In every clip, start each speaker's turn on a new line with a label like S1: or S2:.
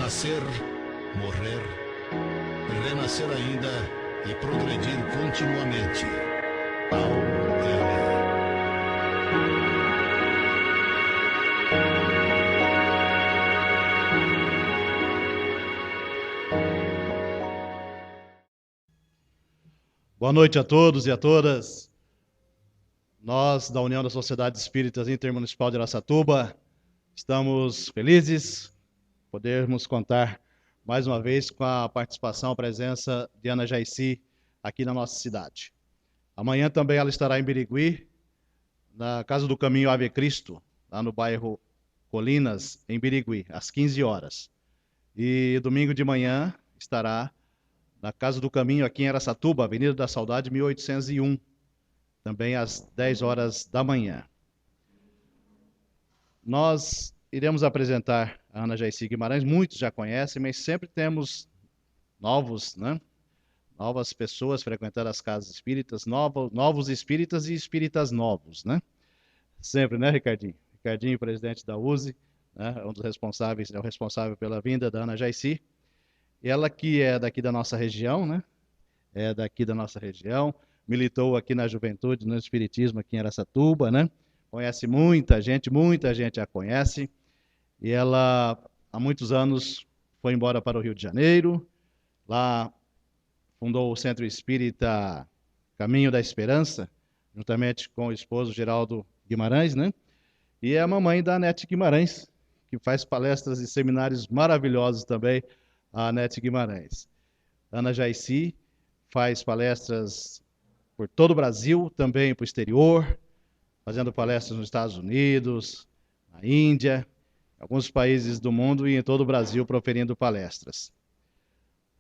S1: Nascer, morrer, renascer ainda e progredir continuamente. Tal é a lei.
S2: Boa noite a todos e a todas. Nós, da União das Sociedades Espíritas Intermunicipal de Araçatuba, estamos felizes podermos contar mais uma vez com a participação, a presença de Ana Jaicy aqui na nossa cidade. Amanhã também ela estará em Birigui, na Casa do Caminho Ave Cristo, lá no bairro Colinas, em Birigui, às 15 horas. E domingo de manhã estará na Casa do Caminho, aqui em Araçatuba, Avenida da Saudade, 1801, também às 10 horas da manhã. Nós iremos apresentar a Ana Jaicy Guimarães, muitos já conhecem, mas sempre temos novos, né? Novas pessoas frequentando as casas espíritas, novos espíritas e espíritas novos, né? Sempre, né, Ricardinho? Ricardinho, presidente da USE, né? Um dos responsáveis, é o responsável pela vinda da Ana Jaicy. Ela que é daqui da nossa região, né? É daqui da nossa região, militou aqui na juventude, no espiritismo aqui em Araçatuba, né? Conhece muita gente a conhece. E ela, há muitos anos, foi embora para o Rio de Janeiro. Lá fundou o Centro Espírita Caminho da Esperança, juntamente com o esposo Geraldo Guimarães, né? E é a mamãe da Anete Guimarães, que faz palestras e seminários maravilhosos também, a Anete Guimarães. Ana Jaicy faz palestras por todo o Brasil, também para o exterior, fazendo palestras nos Estados Unidos, na Índia, em alguns países do mundo e em todo o Brasil proferindo palestras.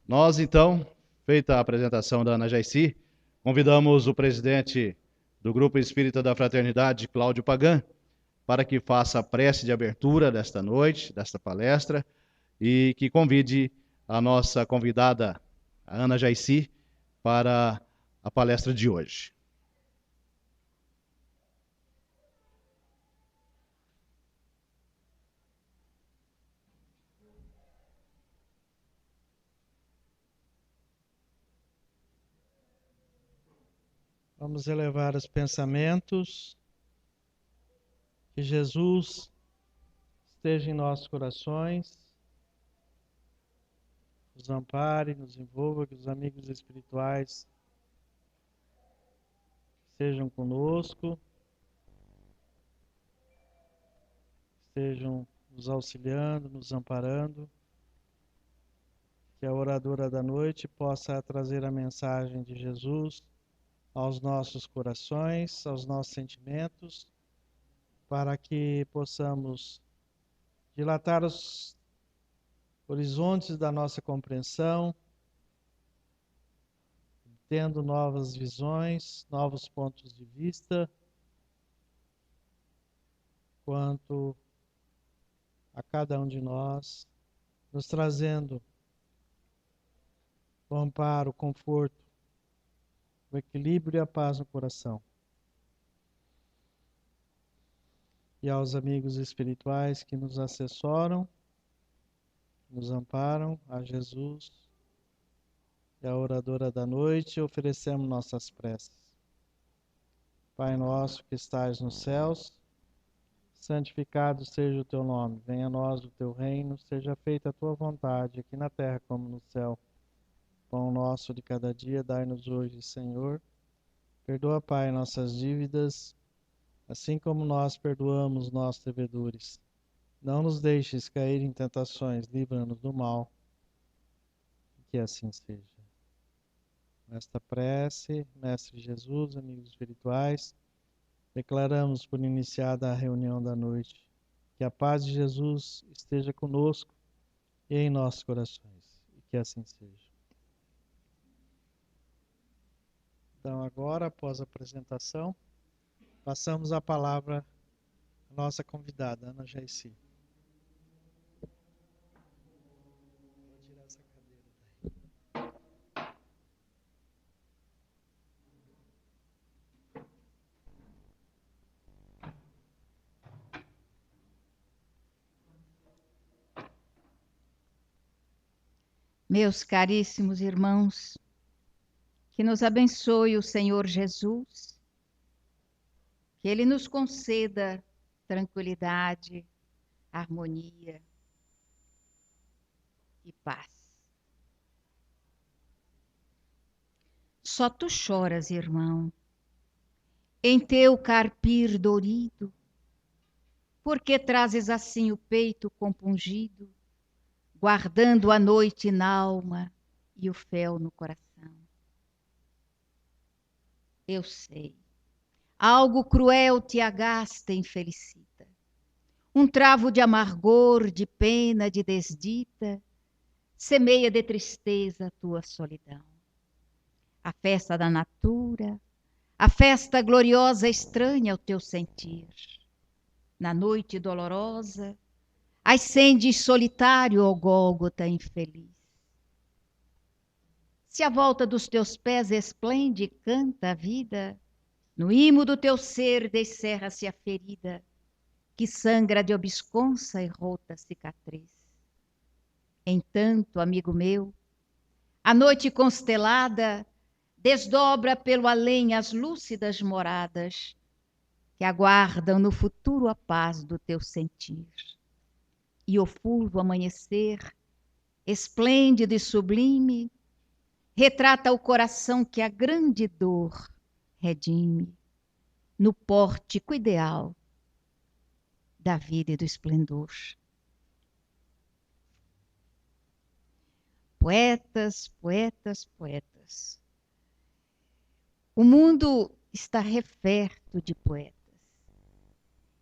S2: Nós, então, feita a apresentação da Ana Jaicy, convidamos o presidente do Grupo Espírita da Fraternidade, Cláudio Pagan, para que faça a prece de abertura desta noite, desta palestra, e que convide a nossa convidada, a Ana Jaicy, para a palestra de hoje.
S3: Vamos elevar os pensamentos, que Jesus esteja em nossos corações, nos ampare, nos envolva, que os amigos espirituais estejam conosco, estejam nos auxiliando, nos amparando, que a oradora da noite possa trazer a mensagem de Jesus aos nossos corações, aos nossos sentimentos, para que possamos dilatar os horizontes da nossa compreensão, tendo novas visões, novos pontos de vista, quanto a cada um de nós, nos trazendo o amparo, o conforto, o equilíbrio e a paz no coração. E aos amigos espirituais que nos assessoram, nos amparam, a Jesus e a oradora da noite, oferecemos nossas preces. Pai nosso que estais nos céus, santificado seja o teu nome, venha a nós o teu reino, seja feita a tua vontade, aqui na terra como no céu. Pão nosso de cada dia, dai-nos hoje, Senhor. Perdoa, Pai, nossas dívidas, assim como nós perdoamos nossos devedores. Não nos deixes cair em tentações, livra-nos do mal. Que assim seja. Nesta prece, Mestre Jesus, amigos espirituais, declaramos por iniciada a reunião da noite. Que a paz de Jesus esteja conosco e em nossos corações. E que assim seja. Então agora, após a apresentação, passamos a palavra à nossa convidada, Ana Jaicy. Vou tirar essa cadeira daí.
S4: Meus caríssimos irmãos, que nos abençoe o Senhor Jesus, que Ele nos conceda tranquilidade, harmonia e paz. Só tu choras, irmão, em teu carpir dorido, porque trazes assim o peito compungido, guardando a noite n'alma e o fel no coração. Eu sei, algo cruel te agasta e infelicita, um travo de amargor, de pena, de desdita, semeia de tristeza a tua solidão. A festa da natura, a festa gloriosa estranha ao teu sentir. Na noite dolorosa, ascendes solitário ao Gólgota infeliz. Se a volta dos teus pés esplende e canta a vida, no imo do teu ser descerra-se a ferida, que sangra de obsconsa e rota cicatriz. Entanto, amigo meu, a noite constelada desdobra pelo além as lúcidas moradas, que aguardam no futuro a paz do teu sentir. E o fulvo amanhecer, esplêndido e sublime, retrata o coração que a grande dor redime, no pórtico ideal da vida e do esplendor. Poetas, poetas, poetas. O mundo está referto de poetas.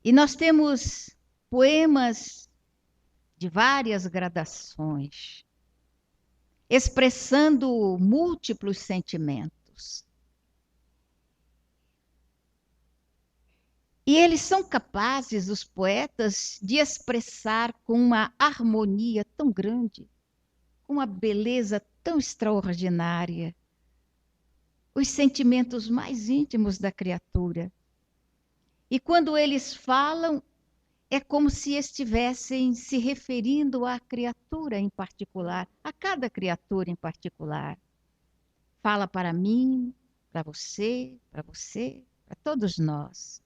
S4: E nós temos poemas de várias gradações, expressando múltiplos sentimentos. E eles são capazes, os poetas, de expressar com uma harmonia tão grande, com uma beleza tão extraordinária, os sentimentos mais íntimos da criatura. E quando eles falam, é como se estivessem se referindo à criatura em particular, a cada criatura em particular. Fala para mim, para você, para todos nós.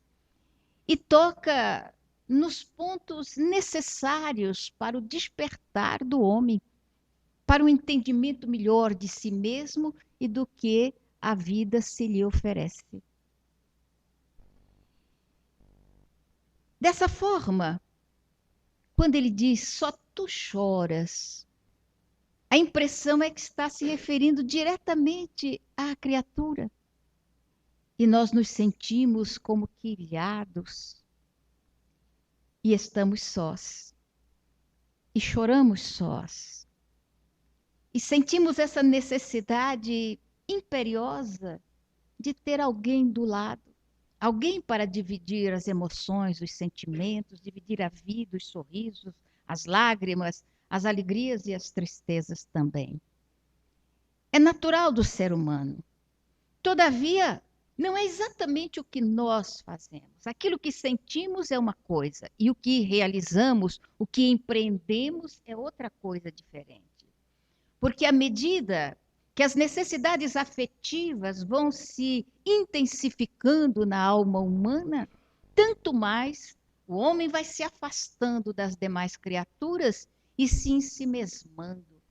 S4: E toca nos pontos necessários para o despertar do homem, para o entendimento melhor de si mesmo e do que a vida se lhe oferece. Dessa forma, quando ele diz só tu choras, a impressão é que está se referindo diretamente à criatura. E nós nos sentimos como que ilhados e estamos sós. E choramos sós. E sentimos essa necessidade imperiosa de ter alguém do lado. Alguém para dividir as emoções, os sentimentos, dividir a vida, os sorrisos, as lágrimas, as alegrias e as tristezas também. É natural do ser humano. Todavia, não é exatamente o que nós fazemos. Aquilo que sentimos é uma coisa, e o que realizamos, o que empreendemos é outra coisa diferente. Porque à medida que as necessidades afetivas vão se intensificando na alma humana, tanto mais o homem vai se afastando das demais criaturas e se ensimesmando,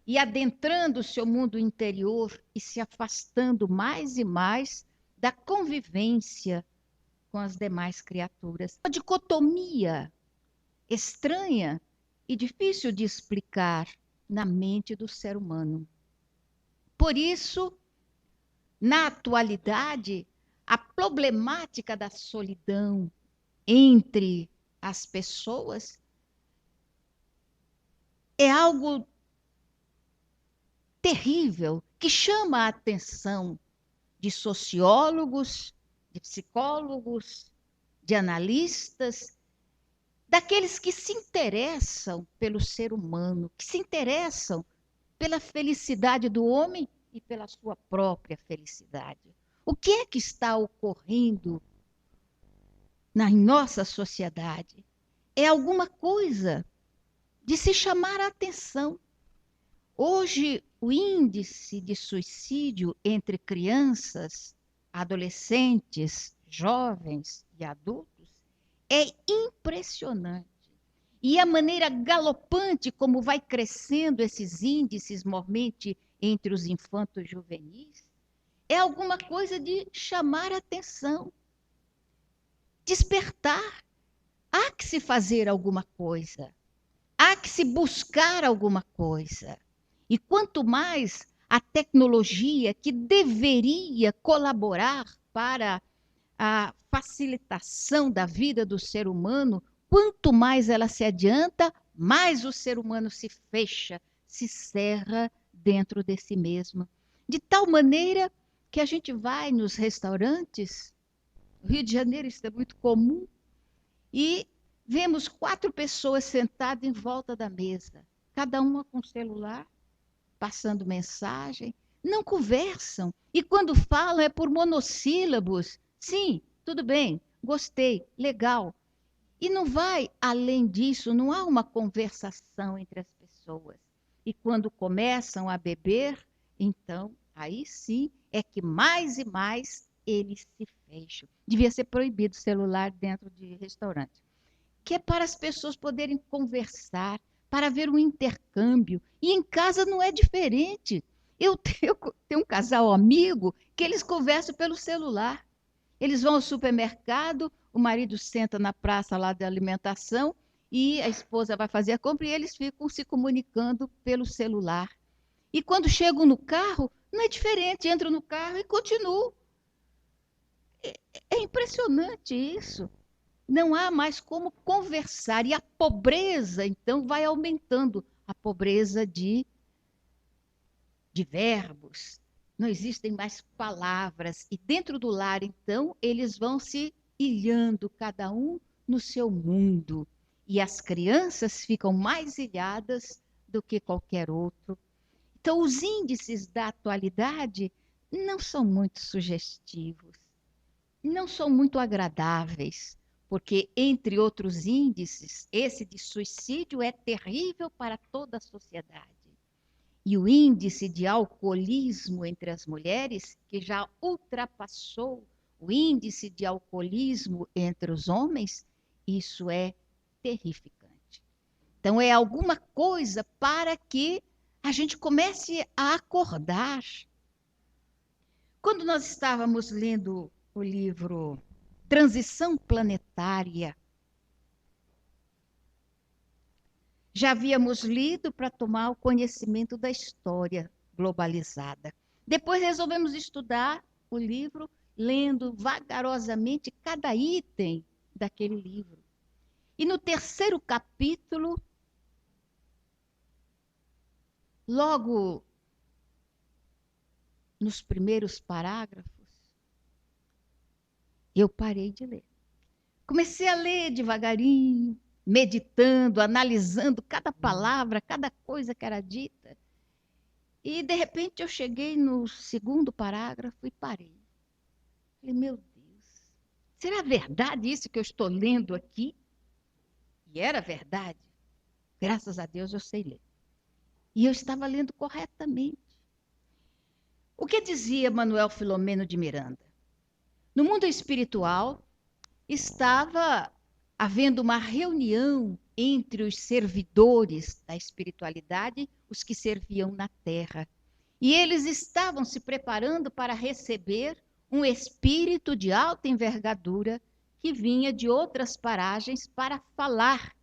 S4: e adentrando o seu mundo interior e se afastando mais e mais da convivência com as demais criaturas. Uma dicotomia estranha e difícil de explicar na mente do ser humano. Por isso, na atualidade, a problemática da solidão entre as pessoas é algo terrível, que chama a atenção de sociólogos, de psicólogos, de analistas, daqueles que se interessam pelo ser humano, que se interessam pela felicidade do homem e pela sua própria felicidade. O que é que está ocorrendo na nossa sociedade? É alguma coisa de se chamar a atenção. Hoje, o índice de suicídio entre crianças, adolescentes, jovens e adultos é impressionante. E a maneira galopante como vai crescendo esses índices, normalmente entre os infantos juvenis, é alguma coisa de chamar a atenção, despertar. Há que se fazer alguma coisa, há que se buscar alguma coisa. E quanto mais a tecnologia, que deveria colaborar para a facilitação da vida do ser humano, quanto mais ela se adianta, mais o ser humano se fecha, se cerra dentro de si mesmo. De tal maneira que a gente vai nos restaurantes, no Rio de Janeiro isso é muito comum, e vemos 4 pessoas sentadas em volta da mesa, cada uma com celular, passando mensagem, não conversam. E quando falam é por monossílabos. Sim, tudo bem, gostei, legal. E não vai além disso, não há uma conversação entre as pessoas. E quando começam a beber, então, aí sim é que mais e mais eles se fecham. Devia ser proibido o celular dentro de restaurante. Que é para as pessoas poderem conversar, para haver um intercâmbio. E em casa não é diferente. Eu tenho um casal amigo que eles conversam pelo celular. Eles vão ao supermercado, o marido senta na praça lá de alimentação e a esposa vai fazer a compra e eles ficam se comunicando pelo celular. E quando chegam no carro, não é diferente, entram no carro e continuam. É impressionante isso. Não há mais como conversar. E a pobreza, então, vai aumentando. A pobreza de verbos. Não existem mais palavras. E dentro do lar, então, eles vão se ilhando, cada um no seu mundo. E as crianças ficam mais ilhadas do que qualquer outro. Então, os índices da atualidade não são muito sugestivos, não são muito agradáveis, porque, entre outros índices, esse de suicídio é terrível para toda a sociedade. E o índice de alcoolismo entre as mulheres, que já ultrapassou o índice de alcoolismo entre os homens, isso é terrificante. Então, é alguma coisa para que a gente comece a acordar. Quando nós estávamos lendo o livro Transição Planetária, já havíamos lido para tomar o conhecimento da história globalizada. Depois resolvemos estudar o livro, lendo vagarosamente cada item daquele livro. E no 3º capítulo, logo nos primeiros parágrafos, eu parei de ler. Comecei a ler devagarinho, meditando, analisando cada palavra, cada coisa que era dita. E, de repente, eu cheguei no 2º parágrafo e parei. Falei, meu Deus, será verdade isso que eu estou lendo aqui? E era verdade. Graças a Deus eu sei ler. E eu estava lendo corretamente. O que dizia Manuel Filomeno de Miranda? No mundo espiritual, estava havendo uma reunião entre os servidores da espiritualidade, os que serviam na terra. E eles estavam se preparando para receber um espírito de alta envergadura que vinha de outras paragens para falar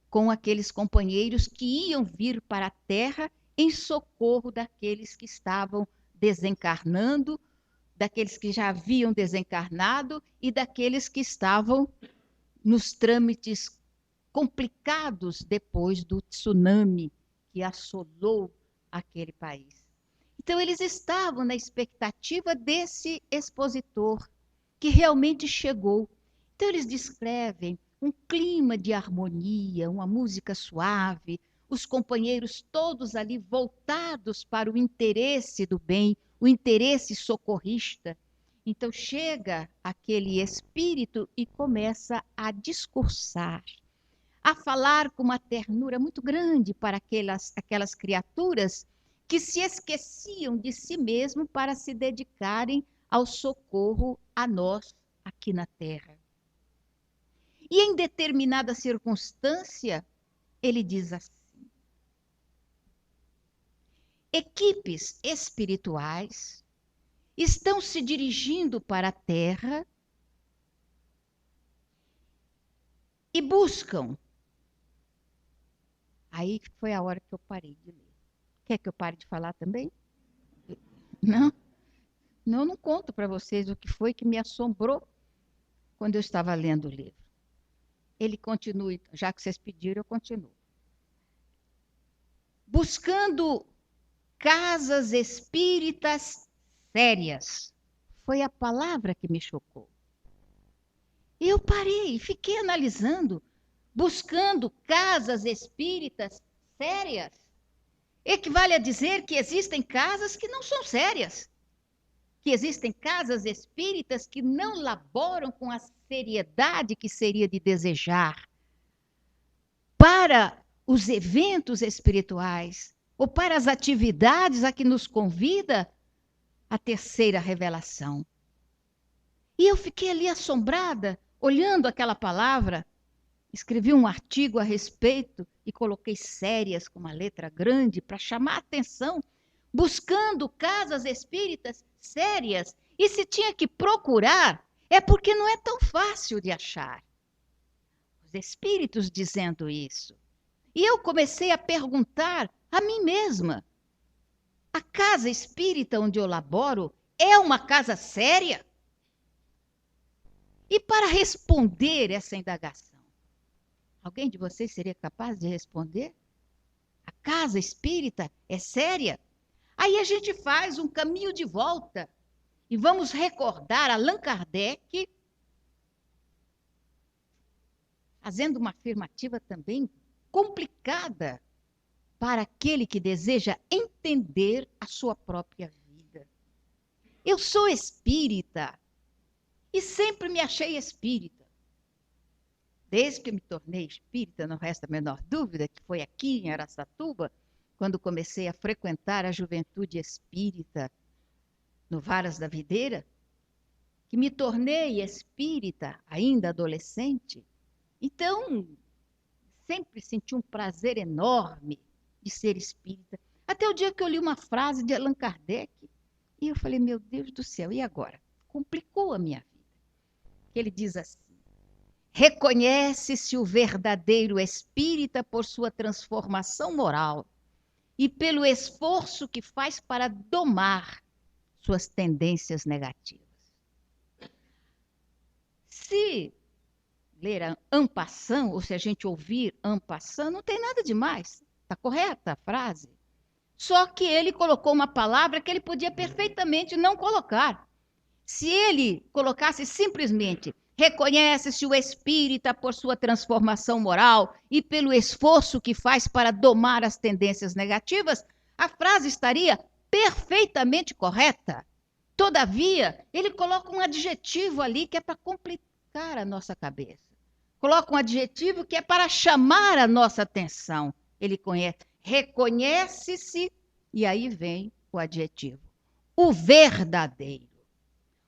S4: com aqueles companheiros que iam vir para a terra em socorro daqueles que estavam desencarnando, daqueles que já haviam desencarnado e daqueles que estavam nos trâmites complicados depois do tsunami que assolou aquele país. Então, eles estavam na expectativa desse expositor que realmente chegou. Então, eles descrevem um clima de harmonia, uma música suave, os companheiros todos ali voltados para o interesse do bem, o interesse socorrista. Então chega aquele espírito e começa a discursar, a falar com uma ternura muito grande para aquelas criaturas que se esqueciam de si mesmo para se dedicarem ao socorro a nós aqui na Terra. E em determinada circunstância, ele diz assim: equipes espirituais estão se dirigindo para a Terra e buscam. Aí foi a hora que eu parei de ler. Quer que eu pare de falar também? Não? Não conto para vocês o que foi que me assombrou quando eu estava lendo o livro. Ele continua, já que vocês pediram, eu continuo. Buscando casas espíritas sérias. Foi a palavra que me chocou. Eu parei e fiquei analisando, buscando casas espíritas sérias. Equivale a dizer que existem casas que não são sérias. Que existem casas espíritas que não laboram com a seriedade que seria de desejar para os eventos espirituais ou para as atividades a que nos convida a terceira revelação. E eu fiquei ali assombrada, olhando aquela palavra, escrevi um artigo a respeito e coloquei sérias com uma letra grande para chamar a atenção, buscando casas espíritas sérias. E se tinha que procurar, é porque não é tão fácil de achar. Os espíritos dizendo isso. E eu comecei a perguntar a mim mesma: a casa espírita onde eu laboro é uma casa séria? E para responder essa indagação, alguém de vocês seria capaz de responder? A casa espírita é séria? Aí a gente faz um caminho de volta e vamos recordar Allan Kardec fazendo uma afirmativa também complicada para aquele que deseja entender a sua própria vida. Eu sou espírita e sempre me achei espírita. Desde que eu me tornei espírita, não resta a menor dúvida que foi aqui em Araçatuba, quando comecei a frequentar a juventude espírita no Varas da Videira, que me tornei espírita ainda adolescente. Então, sempre senti um prazer enorme de ser espírita. Até o dia que eu li uma frase de Allan Kardec e eu falei: meu Deus do céu, e agora? Complicou a minha vida. Ele diz assim: reconhece-se o verdadeiro espírita por sua transformação moral e pelo esforço que faz para domar suas tendências negativas. Se ler en passant, ou se a gente ouvir en passant, não tem nada demais. Está correta a frase? Só que ele colocou uma palavra que ele podia perfeitamente não colocar. Se ele colocasse simplesmente: reconhece-se o espírita por sua transformação moral e pelo esforço que faz para domar as tendências negativas, a frase estaria perfeitamente correta. Todavia, ele coloca um adjetivo ali que é para complicar a nossa cabeça. Coloca um adjetivo que é para chamar a nossa atenção. Ele reconhece-se, e aí vem o adjetivo: o verdadeiro.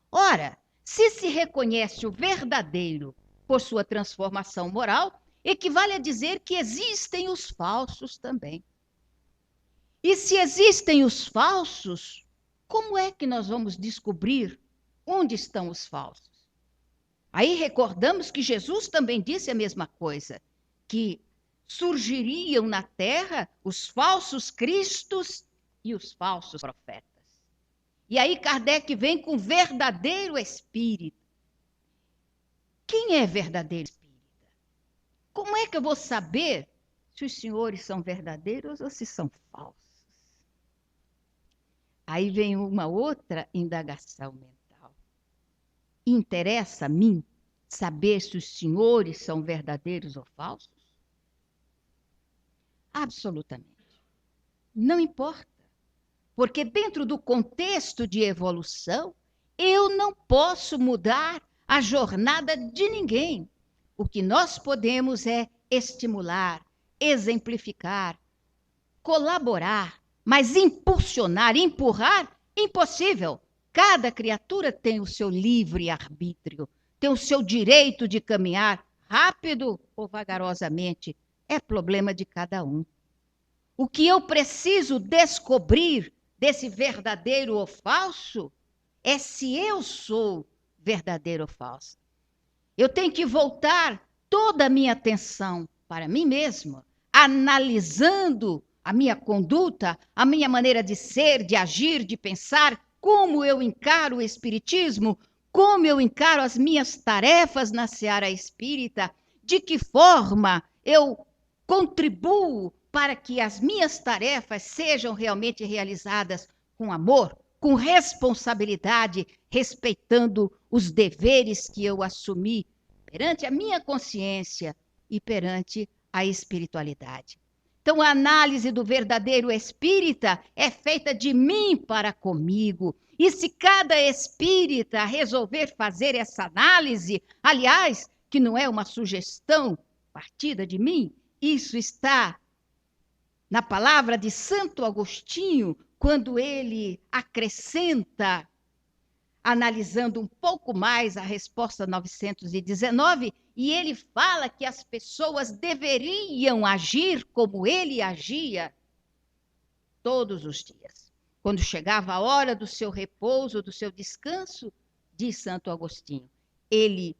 S4: Ora, se reconhece o verdadeiro por sua transformação moral, equivale a dizer que existem os falsos também. E se existem os falsos, como é que nós vamos descobrir onde estão os falsos? Aí recordamos que Jesus também disse a mesma coisa, que surgiriam na terra os falsos cristos e os falsos profetas. E aí Kardec vem com verdadeiro espírito. Quem é verdadeiro espírita? Como é que eu vou saber se os senhores são verdadeiros ou se são falsos? Aí vem uma outra indagação mental. Interessa a mim saber se os senhores são verdadeiros ou falsos? Absolutamente. Não importa. Porque dentro do contexto de evolução, eu não posso mudar a jornada de ninguém. O que nós podemos é estimular, exemplificar, colaborar, mas impulsionar, empurrar, impossível. Cada criatura tem o seu livre arbítrio, tem o seu direito de caminhar rápido ou vagarosamente. É problema de cada um. O que eu preciso descobrir desse verdadeiro ou falso é se eu sou verdadeiro ou falso. Eu tenho que voltar toda a minha atenção para mim mesmo, analisando a minha conduta, a minha maneira de ser, de agir, de pensar, como eu encaro o espiritismo, como eu encaro as minhas tarefas na seara espírita, de que forma eu contribuo para que as minhas tarefas sejam realmente realizadas com amor, com responsabilidade, respeitando os deveres que eu assumi perante a minha consciência e perante a espiritualidade. Então, a análise do verdadeiro espírita é feita de mim para comigo. E se cada espírita resolver fazer essa análise, aliás, que não é uma sugestão partida de mim, isso está na palavra de Santo Agostinho, quando ele acrescenta, analisando um pouco mais a resposta 919, e ele fala que as pessoas deveriam agir como ele agia todos os dias. Quando chegava a hora do seu repouso, do seu descanso, diz Santo Agostinho, ele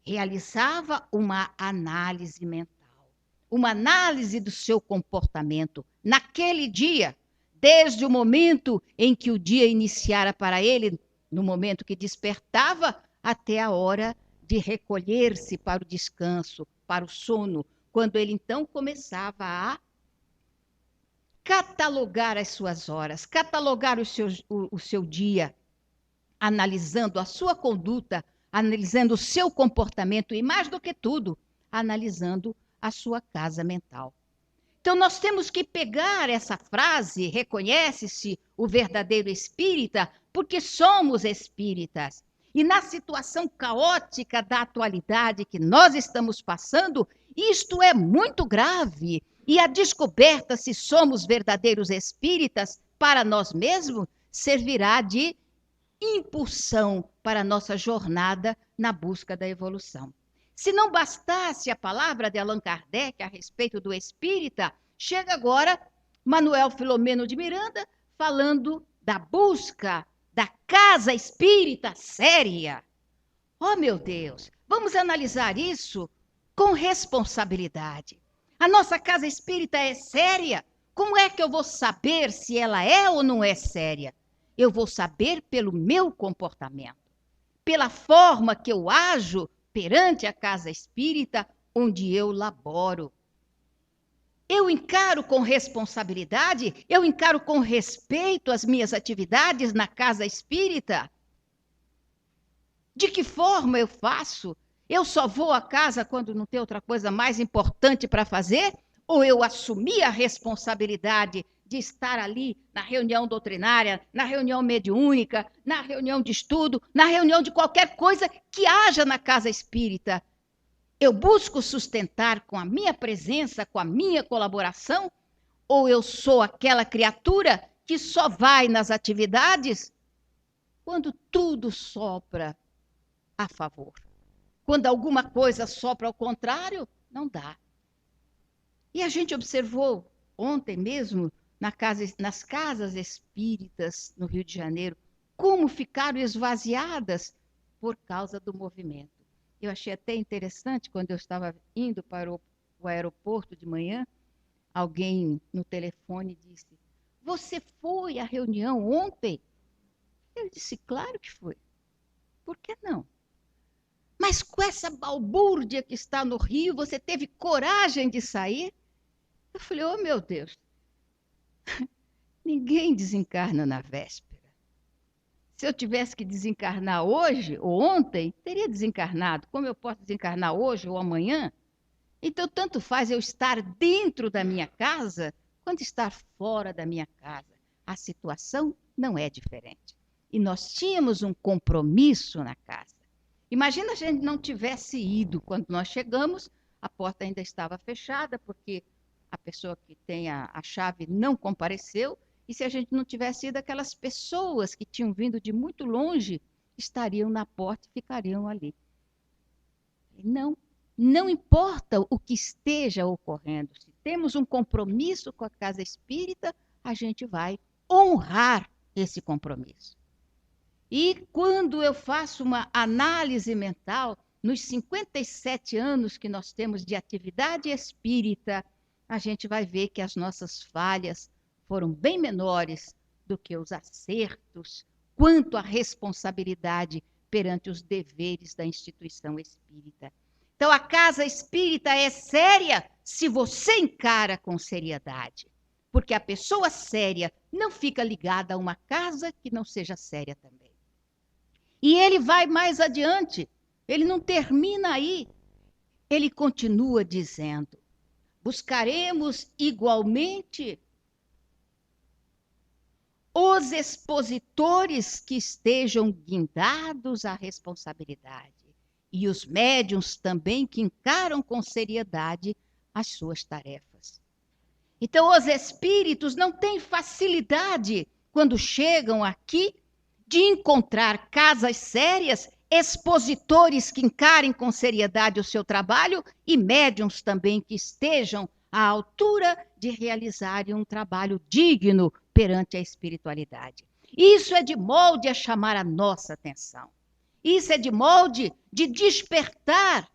S4: realizava uma análise mental, uma análise do seu comportamento naquele dia, desde o momento em que o dia iniciara para ele, no momento que despertava, até a hora de recolher-se para o descanso, para o sono, quando ele então começava a catalogar as suas horas, catalogar o seu dia, analisando a sua conduta, analisando o seu comportamento e, mais do que tudo, analisando a sua casa mental. Então, nós temos que pegar essa frase, reconhece-se o verdadeiro espírita, porque somos espíritas. E na situação caótica da atualidade que nós estamos passando, isto é muito grave. E a descoberta se somos verdadeiros espíritas para nós mesmos servirá de impulsão para a nossa jornada na busca da evolução. Se não bastasse a palavra de Allan Kardec a respeito do espírita, chega agora Manuel Filomeno de Miranda falando da busca da casa espírita séria. Oh, meu Deus, vamos analisar isso com responsabilidade. A nossa casa espírita é séria? Como é que eu vou saber se ela é ou não é séria? Eu vou saber pelo meu comportamento, pela forma que eu ajo perante a casa espírita onde eu laboro. Eu encaro com responsabilidade, eu encaro com respeito as minhas atividades na casa espírita. De que forma eu faço? Eu só vou à casa quando não tem outra coisa mais importante para fazer? Ou eu assumi a responsabilidade de estar ali na reunião doutrinária, na reunião mediúnica, na reunião de estudo, na reunião de qualquer coisa que haja na casa espírita? Eu busco sustentar com a minha presença, com a minha colaboração? Ou eu sou aquela criatura que só vai nas atividades quando tudo sopra a favor? Quando alguma coisa sopra ao contrário, não dá. E a gente observou ontem mesmo nas casas espíritas no Rio de Janeiro como ficaram esvaziadas por causa do movimento. Eu achei até interessante, quando eu estava indo para o aeroporto de manhã, alguém no telefone disse: "Você foi à reunião ontem?" Eu disse: "Claro que fui. Por que não? Mas com essa balbúrdia que está no Rio, você teve coragem de sair?" Eu falei: "Oh, meu Deus, ninguém desencarna na véspera. Se eu tivesse que desencarnar hoje ou ontem, teria desencarnado. Como eu posso desencarnar hoje ou amanhã? Então, tanto faz eu estar dentro da minha casa quanto estar fora da minha casa. A situação não é diferente. E nós tínhamos um compromisso na casa. Imagina se a gente não tivesse ido quando nós chegamos, a porta ainda estava fechada, porque a pessoa que tem a chave não compareceu, e se a gente não tivesse ido, aquelas pessoas que tinham vindo de muito longe estariam na porta e ficariam ali. Não, não importa o que esteja ocorrendo, se temos um compromisso com a casa espírita, a gente vai honrar esse compromisso. E quando eu faço uma análise mental, nos 57 anos que nós temos de atividade espírita, a gente vai ver que as nossas falhas foram bem menores do que os acertos quanto à responsabilidade perante os deveres da instituição espírita. Então, a casa espírita é séria se você encara com seriedade, porque a pessoa séria não fica ligada a uma casa que não seja séria também. E ele vai mais adiante, ele não termina aí, ele continua dizendo: buscaremos igualmente os expositores que estejam guindados à responsabilidade e os médiuns também que encaram com seriedade as suas tarefas. Então, os espíritos não têm facilidade, quando chegam aqui, de encontrar casas sérias, expositores que encarem com seriedade o seu trabalho e médiuns também que estejam à altura de realizarem um trabalho digno perante a espiritualidade. Isso é de molde a chamar a nossa atenção. Isso é de molde de despertar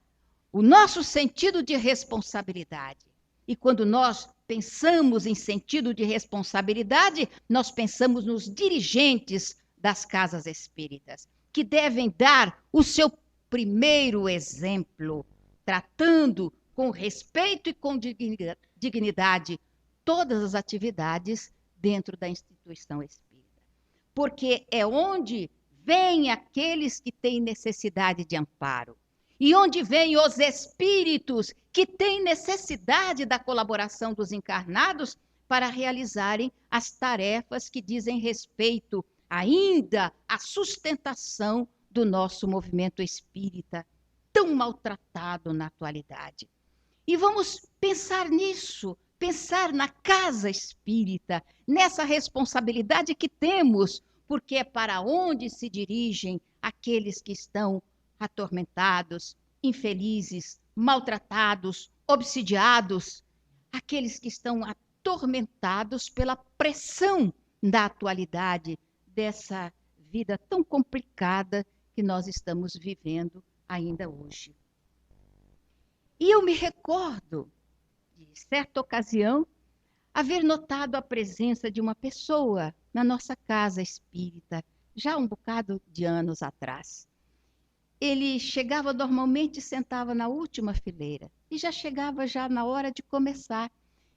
S4: o nosso sentido de responsabilidade. E quando nós pensamos em sentido de responsabilidade, nós pensamos nos dirigentes das casas espíritas, que devem dar o seu primeiro exemplo, tratando com respeito e com dignidade todas as atividades dentro da instituição espírita. Porque é onde vêm aqueles que têm necessidade de amparo, e onde vêm os espíritos que têm necessidade da colaboração dos encarnados para realizarem as tarefas que dizem respeito ainda à sustentação do nosso movimento espírita, tão maltratado na atualidade. E vamos pensar nisso, pensar na casa espírita, nessa responsabilidade que temos, porque é para onde se dirigem aqueles que estão atormentados, infelizes, maltratados, obsidiados, aqueles que estão atormentados pela pressão da atualidade, dessa vida tão complicada que nós estamos vivendo ainda hoje. E eu me recordo, de certa ocasião, haver notado a presença de uma pessoa na nossa casa espírita, já um bocado de anos atrás. Ele chegava normalmente e sentava na última fileira, e já chegava já na hora de começar.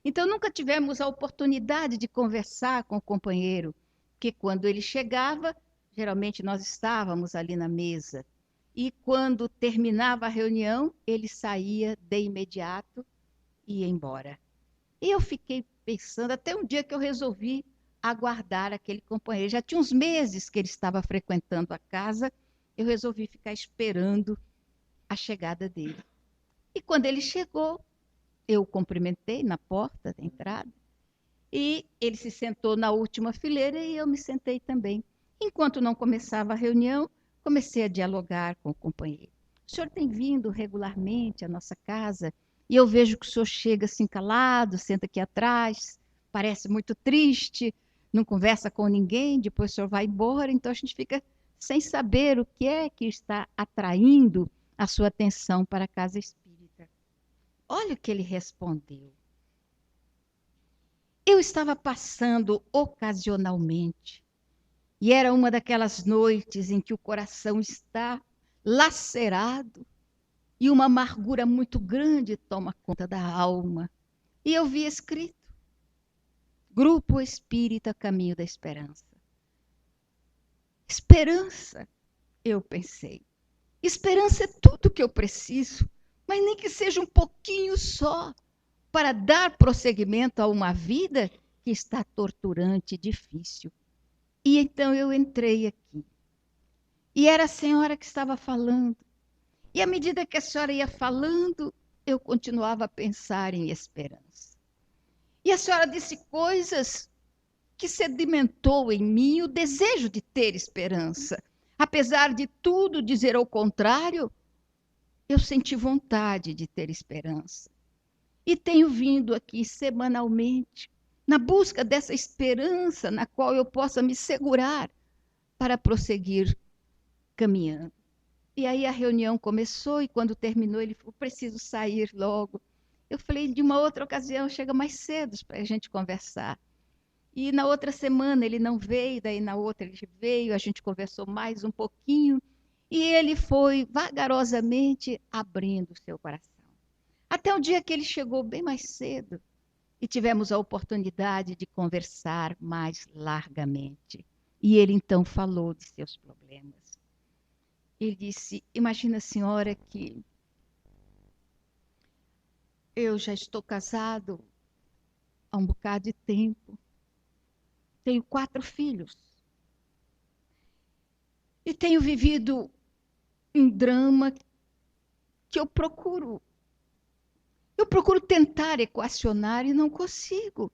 S4: Então, nunca tivemos a oportunidade de conversar com o companheiro, porque quando ele chegava, geralmente nós estávamos ali na mesa, e quando terminava a reunião, ele saía de imediato e ia embora. E eu fiquei pensando, até um dia que eu resolvi aguardar aquele companheiro. Já tinha uns meses que ele estava frequentando a casa, eu resolvi ficar esperando a chegada dele. E quando ele chegou, eu o cumprimentei na porta da entrada, e ele se sentou na última fileira e eu me sentei também. Enquanto não começava a reunião, comecei a dialogar com o companheiro. O senhor tem vindo regularmente à nossa casa e eu vejo que o senhor chega assim calado, senta aqui atrás, parece muito triste, não conversa com ninguém, depois o senhor vai embora, então a gente fica sem saber o que é que está atraindo a sua atenção para a casa espírita. Olha o que ele respondeu. Eu estava passando ocasionalmente, e era uma daquelas noites em que o coração está lacerado e uma amargura muito grande toma conta da alma. E eu vi escrito: Grupo Espírita Caminho da Esperança. Esperança, eu pensei. Esperança é tudo que eu preciso, mas nem que seja um pouquinho só, para dar prosseguimento a uma vida que está torturante e difícil. E então eu entrei aqui. E era a senhora que estava falando. E à medida que a senhora ia falando, eu continuava a pensar em esperança. E a senhora disse coisas que sedimentou em mim o desejo de ter esperança. Apesar de tudo dizer ao contrário, eu senti vontade de ter esperança. E tenho vindo aqui semanalmente, na busca dessa esperança na qual eu possa me segurar para prosseguir caminhando. E aí a reunião começou e quando terminou ele falou, preciso sair logo. Eu falei, de uma outra ocasião, chega mais cedo para a gente conversar. E na outra semana ele não veio, daí na outra ele veio, a gente conversou mais um pouquinho e ele foi vagarosamente abrindo o seu coração. Até o dia que ele chegou bem mais cedo e tivemos a oportunidade de conversar mais largamente. E ele então falou de seus problemas. Ele disse, imagina, senhora, que eu já estou casado há um bocado de tempo. Tenho 4 filhos. E tenho vivido um drama que eu procuro tentar equacionar e não consigo.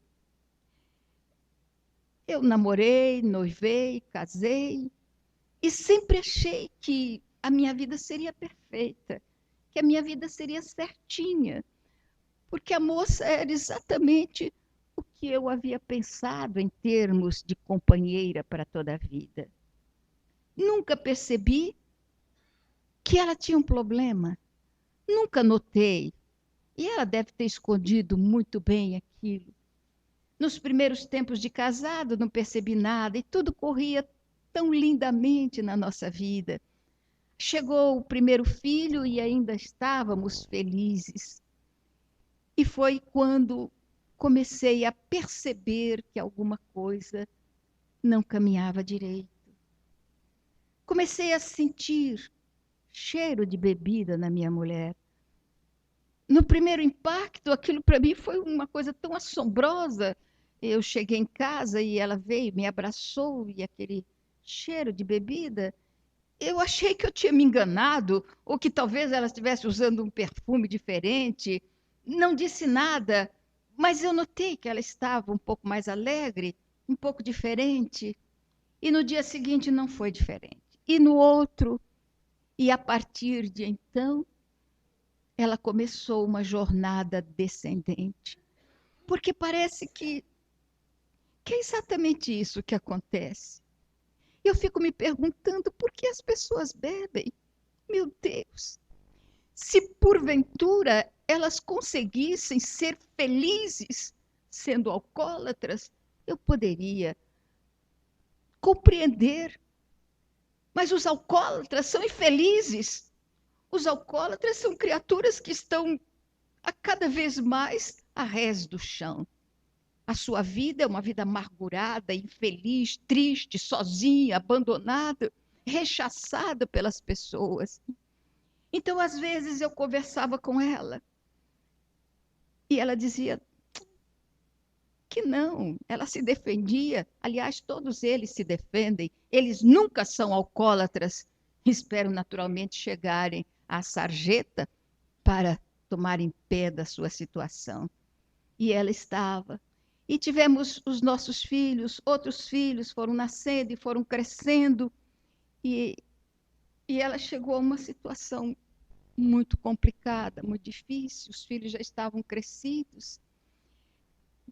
S4: Eu namorei, noivei, casei e sempre achei que a minha vida seria perfeita, que a minha vida seria certinha, porque a moça era exatamente o que eu havia pensado em termos de companheira para toda a vida. Nunca percebi que ela tinha um problema, nunca notei. E ela deve ter escondido muito bem aquilo. Nos primeiros tempos de casado, não percebi nada e tudo corria tão lindamente na nossa vida. Chegou o primeiro filho e ainda estávamos felizes. E foi quando comecei a perceber que alguma coisa não caminhava direito. Comecei a sentir cheiro de bebida na minha mulher. No primeiro impacto, aquilo para mim foi uma coisa tão assombrosa. Eu cheguei em casa e ela veio, me abraçou e aquele cheiro de bebida. Eu achei que eu tinha me enganado ou que talvez ela estivesse usando um perfume diferente. Não disse nada, mas eu notei que ela estava um pouco mais alegre, um pouco diferente. E no dia seguinte não foi diferente. E no outro, e a partir de então, ela começou uma jornada descendente. Porque parece que é exatamente isso que acontece. Eu fico me perguntando por que as pessoas bebem. Meu Deus! Se porventura elas conseguissem ser felizes sendo alcoólatras, eu poderia compreender. Mas os alcoólatras são infelizes. Os alcoólatras são criaturas que estão a cada vez mais a rés do chão. A sua vida é uma vida amargurada, infeliz, triste, sozinha, abandonada, rechaçada pelas pessoas. Então, às vezes, eu conversava com ela e ela dizia que não, ela se defendia. Aliás, todos eles se defendem, eles nunca são alcoólatras. Espero naturalmente chegarem à sarjeta para tomarem pé da sua situação. E ela estava. E tivemos os nossos filhos, outros filhos foram nascendo e foram crescendo. E ela chegou a uma situação muito complicada, muito difícil. Os filhos já estavam crescidos.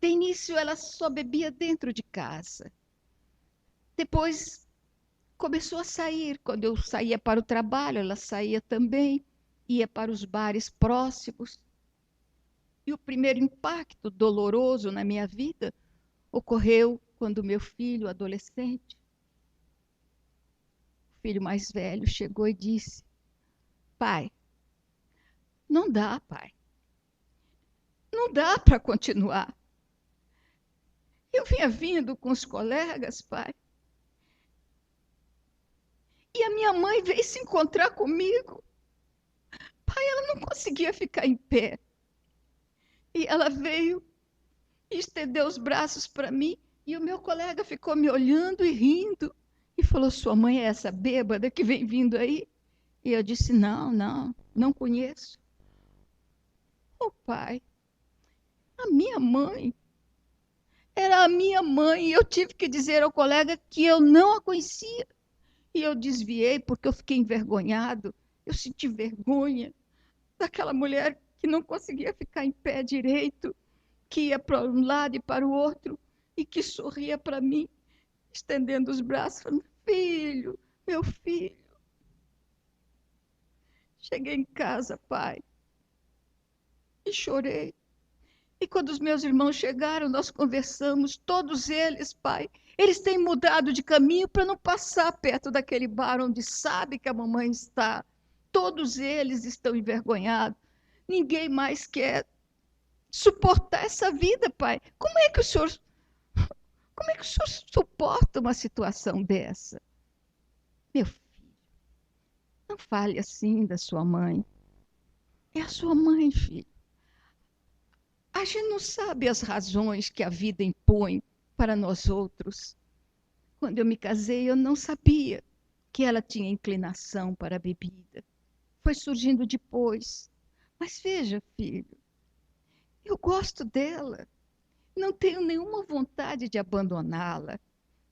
S4: De início, ela só bebia dentro de casa. Depois, começou a sair. Quando eu saía para o trabalho, ela saía também. Ia para os bares próximos. E o primeiro impacto doloroso na minha vida ocorreu quando meu filho, adolescente, o filho mais velho, chegou e disse: pai, não dá, pai. Não dá para continuar. Eu vinha vindo com os colegas, pai. E a minha mãe veio se encontrar comigo. Pai, ela não conseguia ficar em pé. E ela veio e estendeu os braços para mim. E o meu colega ficou me olhando e rindo. E falou: sua mãe é essa bêbada que vem vindo aí? E eu disse: não conheço. Oh, pai, a minha mãe. Era a minha mãe. E eu tive que dizer ao colega que eu não a conhecia. E eu desviei porque eu fiquei envergonhado. Eu senti vergonha daquela mulher que não conseguia ficar em pé direito, que ia para um lado e para o outro, e que sorria para mim, estendendo os braços, falando: filho, meu filho. Cheguei em casa, pai, e chorei. E quando os meus irmãos chegaram, nós conversamos, todos eles, pai, eles têm mudado de caminho para não passar perto daquele bar onde sabe que a mamãe está. Todos eles estão envergonhados. Ninguém mais quer suportar essa vida, pai. Como é que o senhor suporta uma situação dessa? Meu filho, não fale assim da sua mãe. É a sua mãe, filho. A gente não sabe as razões que a vida impõe para nós outros. Quando eu me casei, eu não sabia que ela tinha inclinação para a bebida. Foi surgindo depois. Mas veja, filho, eu gosto dela. Não tenho nenhuma vontade de abandoná-la.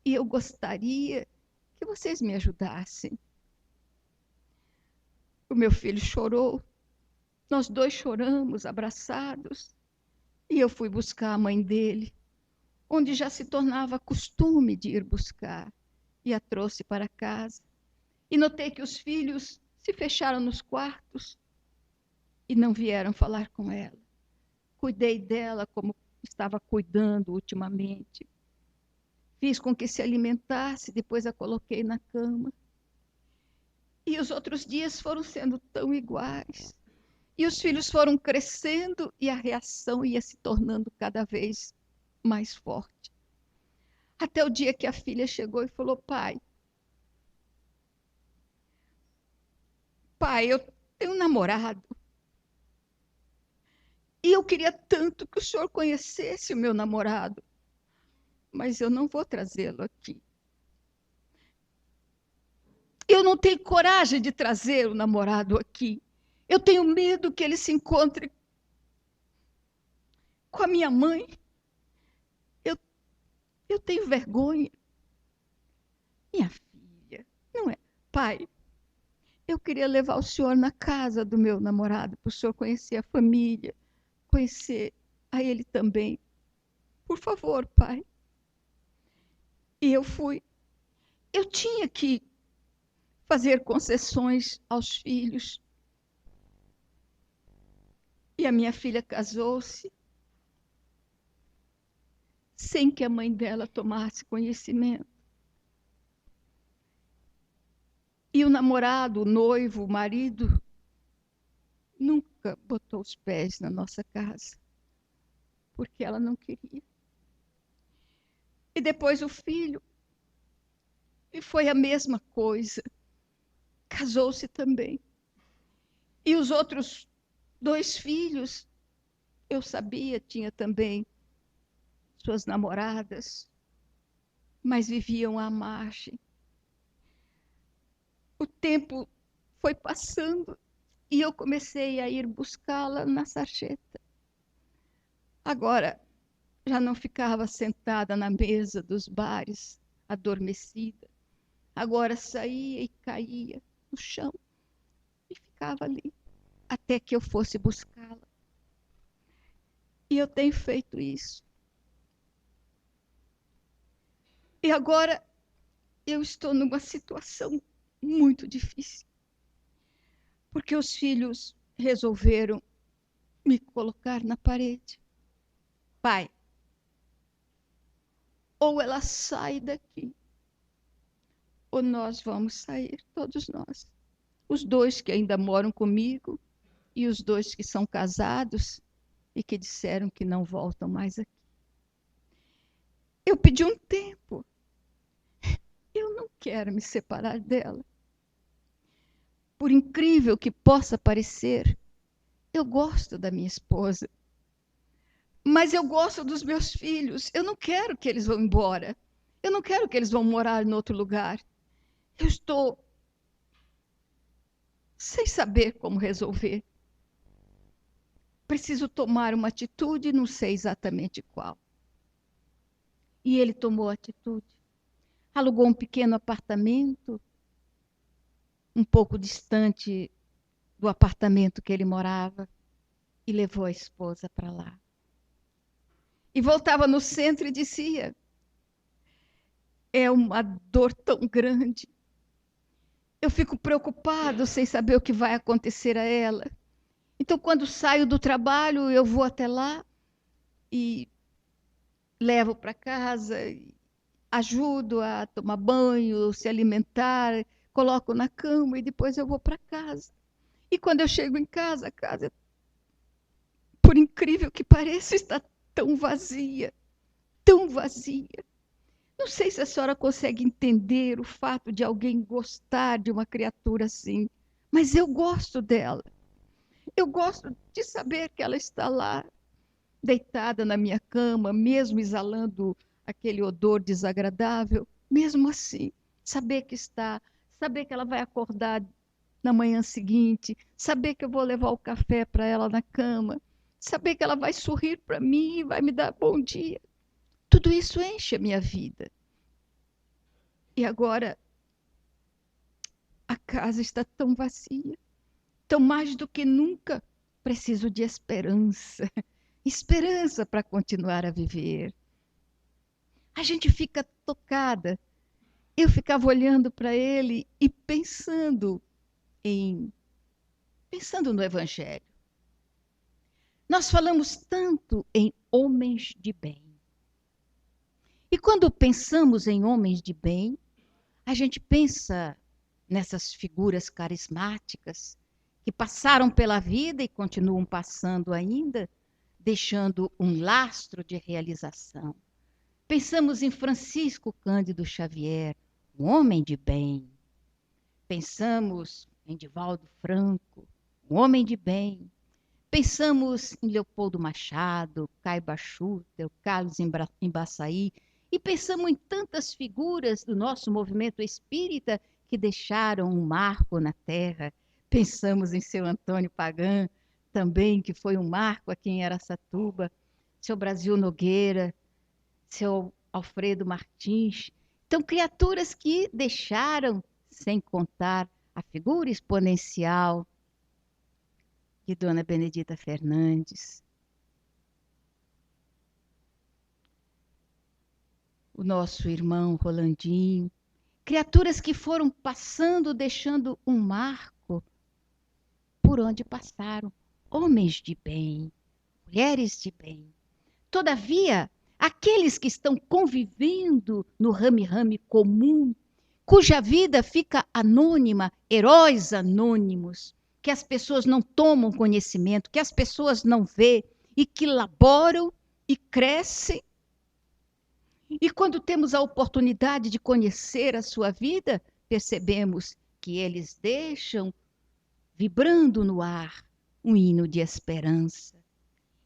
S4: E eu gostaria que vocês me ajudassem. O meu filho chorou. Nós dois choramos, abraçados. E eu fui buscar a mãe dele, onde já se tornava costume de ir buscar, e a trouxe para casa. E notei que os filhos se fecharam nos quartos e não vieram falar com ela. Cuidei dela como estava cuidando ultimamente. Fiz com que se alimentasse, depois a coloquei na cama. E os outros dias foram sendo tão iguais. E os filhos foram crescendo e a reação ia se tornando cada vez mais forte. Até o dia que a filha chegou e falou: pai, eu tenho um namorado. E eu queria tanto que o senhor conhecesse o meu namorado. Mas eu não vou trazê-lo aqui. Eu não tenho coragem de trazer o namorado aqui. Eu tenho medo que ele se encontre com a minha mãe. Eu tenho vergonha. Minha filha, não é? Pai, eu queria levar o senhor na casa do meu namorado, para o senhor conhecer a família, conhecer a ele também. Por favor, pai. E eu fui. Eu tinha que fazer concessões aos filhos. E a minha filha casou-se sem que a mãe dela tomasse conhecimento. E o namorado, o noivo, o marido, nunca botou os pés na nossa casa, porque ela não queria. E depois o filho, e foi a mesma coisa, casou-se também. E os outros 2 filhos, eu sabia, tinha também suas namoradas, mas viviam à margem. O tempo foi passando e eu comecei a ir buscá-la na sarjeta. Agora, já não ficava sentada na mesa dos bares, adormecida. Agora saía e caía no chão e ficava ali, até que eu fosse buscá-la. E eu tenho feito isso. E agora eu estou numa situação muito difícil, porque os filhos resolveram me colocar na parede. Pai, ou ela sai daqui, ou nós vamos sair, todos nós. Os 2 que ainda moram comigo e os 2 que são casados e que disseram que não voltam mais aqui. Eu pedi um tempo. Eu não quero me separar dela. Por incrível que possa parecer, eu gosto da minha esposa. Mas eu gosto dos meus filhos. Eu não quero que eles vão embora. Eu não quero que eles vão morar em outro lugar. Eu estou sem saber como resolver. preciso tomar uma atitude, não sei exatamente qual. E ele tomou a atitude. Alugou um pequeno apartamento, um pouco distante do apartamento que ele morava, e levou a esposa para lá. E voltava no centro e dizia: é uma dor tão grande. Eu fico preocupado sem saber o que vai acontecer a ela. Então, quando saio do trabalho, eu vou até lá e levo para casa, ajudo a tomar banho, se alimentar, coloco na cama e depois eu vou para casa. E quando eu chego em casa, a casa, por incrível que pareça, está tão vazia, tão vazia. Não sei se a senhora consegue entender o fato de alguém gostar de uma criatura assim, mas eu gosto dela. Eu gosto de saber que ela está lá, deitada na minha cama, mesmo exalando aquele odor desagradável, mesmo assim, saber que está, saber que ela vai acordar na manhã seguinte, saber que eu vou levar o café para ela na cama, saber que ela vai sorrir para mim e vai me dar bom dia. Tudo isso enche a minha vida. E agora a casa está tão vazia, tão mais do que nunca preciso de esperança. Esperança para continuar a viver. A gente fica tocada. Eu ficava olhando para ele e pensando no Evangelho. Nós falamos tanto em homens de bem. E quando pensamos em homens de bem, a gente pensa nessas figuras carismáticas que passaram pela vida e continuam passando ainda, deixando um lastro de realização. Pensamos em Francisco Cândido Xavier, um homem de bem. Pensamos em Divaldo Franco, um homem de bem. Pensamos em Leopoldo Machado, Caiba Schutter, Carlos Embaçaí, e pensamos em tantas figuras do nosso movimento espírita que deixaram um marco na terra. Pensamos em seu Antônio Pagan, também, que foi um marco aqui em Araçatuba, seu Brasil Nogueira, seu Alfredo Martins. Então, criaturas que deixaram, sem contar a figura exponencial de Dona Benedita Fernandes, o nosso irmão Rolandinho, criaturas que foram passando, deixando um marco por onde passaram, homens de bem, mulheres de bem. Todavia, aqueles que estão convivendo no rame-rame comum, cuja vida fica anônima, heróis anônimos, que as pessoas não tomam conhecimento, que as pessoas não vê e que laboram e crescem. E quando temos a oportunidade de conhecer a sua vida, percebemos que eles deixam vibrando no ar um hino de esperança.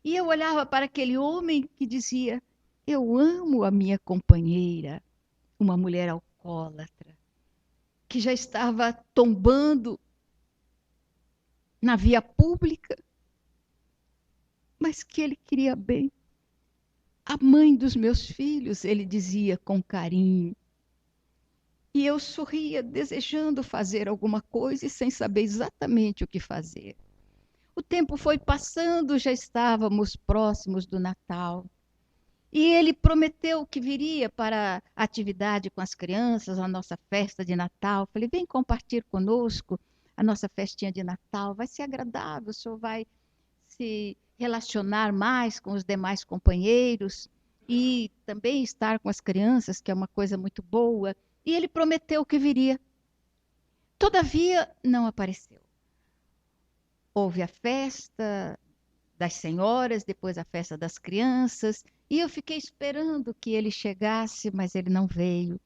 S4: E eu olhava para aquele homem que dizia: eu amo a minha companheira, uma mulher alcoólatra, que já estava tombando na via pública, mas que ele queria bem. A mãe dos meus filhos, ele dizia com carinho. E eu sorria, desejando fazer alguma coisa e sem saber exatamente o que fazer. O tempo foi passando, já estávamos próximos do Natal. E ele prometeu que viria para a atividade com as crianças, a nossa festa de Natal. Falei: vem compartilhar conosco a nossa festinha de Natal, vai ser agradável, o senhor vai se relacionar mais com os demais companheiros e também estar com as crianças, que é uma coisa muito boa. E ele prometeu que viria. Todavia, não apareceu. Houve a festa das senhoras, depois a festa das crianças, e eu fiquei esperando que ele chegasse, mas ele não veio.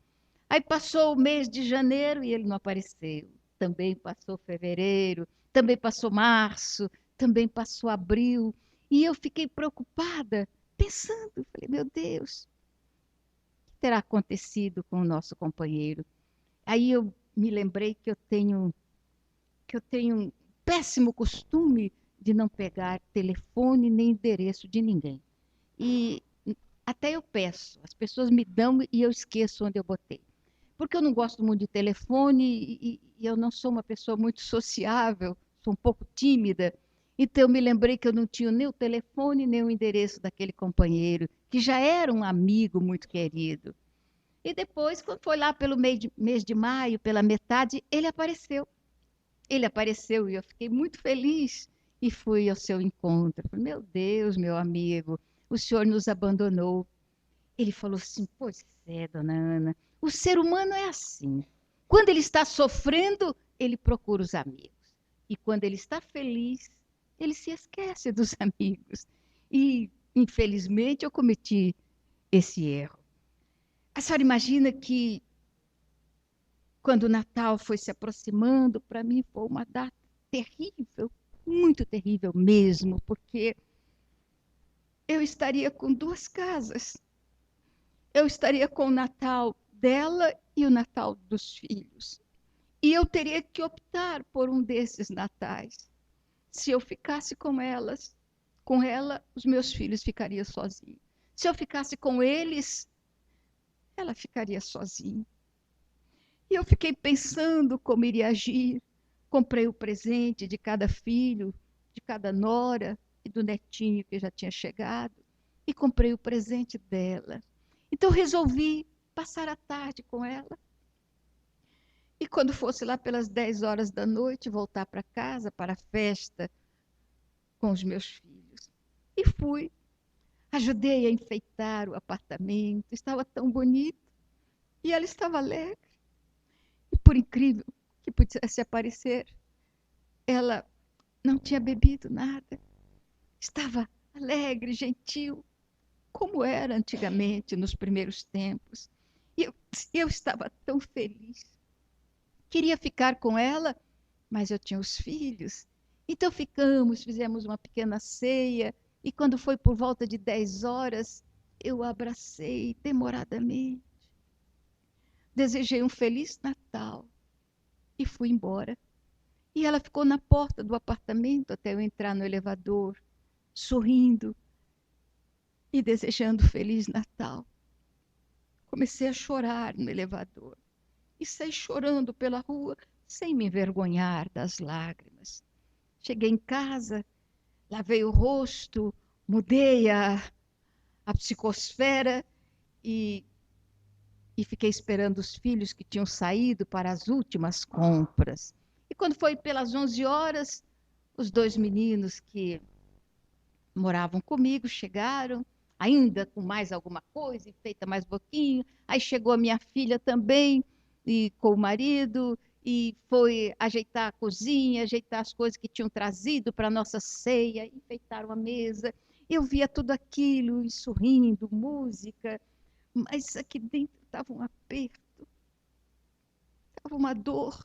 S4: Aí passou o mês de janeiro e ele não apareceu. Também passou fevereiro, também passou março, também passou abril. E eu fiquei preocupada, pensando, falei: meu Deus, o que terá acontecido com o nosso companheiro? Aí eu me lembrei que eu tenho um péssimo costume de não pegar telefone nem endereço de ninguém. E até eu peço, as pessoas me dão e eu esqueço onde eu botei. Porque eu não gosto muito de telefone e eu não sou uma pessoa muito sociável, sou um pouco tímida. Então eu me lembrei que eu não tinha nem o telefone nem o endereço daquele companheiro, que já era um amigo muito querido. E depois, quando foi lá pelo mês de maio, pela metade, ele apareceu. Ele apareceu e eu fiquei muito feliz e fui ao seu encontro. Falei, meu Deus, meu amigo, o senhor nos abandonou. Ele falou assim, pois é, dona Ana, o ser humano é assim. Quando ele está sofrendo, ele procura os amigos. E quando ele está feliz, ele se esquece dos amigos. E, infelizmente, eu cometi esse erro. A senhora imagina que, quando o Natal foi se aproximando, para mim foi uma data terrível, muito terrível mesmo, porque eu estaria com duas casas. Eu estaria com o Natal dela e o Natal dos filhos. E eu teria que optar por um desses natais. Se eu ficasse com ela, os meus filhos ficariam sozinhos. Se eu ficasse com eles, ela ficaria sozinha. E eu fiquei pensando como iria agir. Comprei o presente de cada filho, de cada nora e do netinho que já tinha chegado. E comprei o presente dela. Então resolvi passar a tarde com ela. E quando fosse lá pelas 10 horas da noite, voltar para casa, para a festa com os meus filhos. E fui. Ajudei a enfeitar o apartamento. Estava tão bonito. E ela estava alegre. E por incrível que pudesse parecer, ela não tinha bebido nada. Estava alegre, gentil, como era antigamente, nos primeiros tempos. E eu estava tão feliz. Queria ficar com ela, mas eu tinha os filhos. Então fizemos uma pequena ceia, e quando foi por volta de 10 horas, eu a abracei demoradamente. Desejei um Feliz Natal e fui embora. E ela ficou na porta do apartamento até eu entrar no elevador, sorrindo e desejando Feliz Natal. Comecei a chorar no elevador e saí chorando pela rua, sem me envergonhar das lágrimas. Cheguei em casa, lavei o rosto, mudei a psicosfera e fiquei esperando os filhos que tinham saído para as últimas compras. E quando foi pelas 11 horas, os 2 meninos que moravam comigo chegaram, ainda com mais alguma coisa, enfeita mais um pouquinho. Aí chegou a minha filha também, e com o marido, e foi ajeitar a cozinha, ajeitar as coisas que tinham trazido para a nossa ceia, enfeitaram a mesa. Eu via tudo aquilo, e sorrindo, música, mas aqui dentro estava um aperto, estava uma dor.